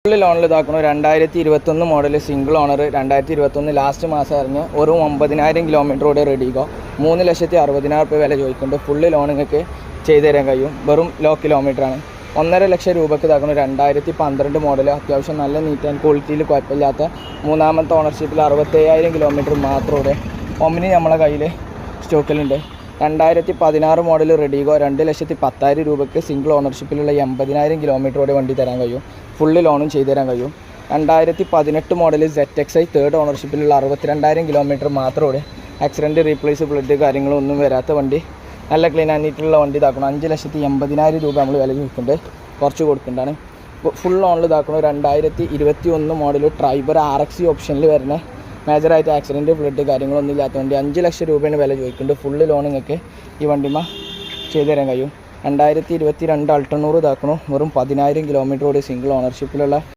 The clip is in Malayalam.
ഫുള്ള് ലോണിൽ ഇതാക്കണം. 2021 മോഡൽ സിംഗിൾ ഓണർ, 2021 ലാസ്റ്റ് മാസം ഇറങ്ങി ഒരു 90,000 കിലോമീറ്ററോടെ റെഡിഗോ 3,60,000 വില ചോദിക്കുന്നുണ്ട്. ഫുള്ള് ലോൺ നിങ്ങൾക്ക് ചെയ്തു തരാൻ കഴിയും. വെറും ലോ കിലോമീറ്ററാണ്. 1.5 ലക്ഷം രൂപയ്ക്ക് ഇതാക്കണം. 2012 മോഡൽ, അത്യാവശ്യം നല്ല നീറ്റ് ആൻഡ് ക്വാളിറ്റിയിൽ കുഴപ്പമില്ലാത്ത മൂന്നാമത്തെ ഓണർഷിപ്പിൽ 67,000 കിലോമീറ്റർ മാത്രമേ ഒമിനി നമ്മളെ കയ്യിൽ സ്റ്റോക്കിലുണ്ട്. 2016 മോഡൽ റെഡിഗോ 2,10,000 രൂപയ്ക്ക് സിംഗിൾ ഓണർഷിപ്പിലുള്ള 80,000 കിലോമീറ്ററോടെ വണ്ടി തരാൻ കഴിയും. ഫുള്ള് ലോണും ചെയ്തു തരാൻ കഴിയും. 2018 മോഡൽ ZXi തേർഡ് ഓണർഷിപ്പിലുള്ള 62,000 കിലോമീറ്റർ മാത്രമേ ആക്സിഡൻറ്റ് റീപ്ലേസ് ബ്ലഡ് കാര്യങ്ങളൊന്നും വരാത്ത വണ്ടി, നല്ല ക്ലീൻ ആയിട്ടുള്ള വണ്ടി ഇതാക്കണം. 5,80,000 രൂപ നമ്മൾ വില ചോദിക്കുന്നുണ്ട്, കുറച്ച് കൊടുക്കേണ്ടതാണ്. ഫുൾ ഓണിൽ ഇതാക്കണം. 2021 മോഡൽ ട്രൈബർ RX ഓപ്ഷനിൽ വരുന്ന മേജറായിട്ട് ആക്സിഡൻറ്റ് ബ്ലഡ് കാര്യങ്ങളൊന്നും ഇല്ലാത്ത വണ്ടി 5 ലക്ഷം രൂപയാണ് വില ചോദിക്കുന്നുണ്ട്. ഫുള്ള് ലോൺ നിങ്ങൾക്ക് ഈ വണ്ടിമ ചെയ്തു തരാൻ കഴിയും. 2022 അൾട്ടണ്ണൂറ് ഇതാക്കണം. വെറും 10,000 കിലോമീറ്ററോട് സിംഗിൾ ഓണർഷിപ്പിലുള്ള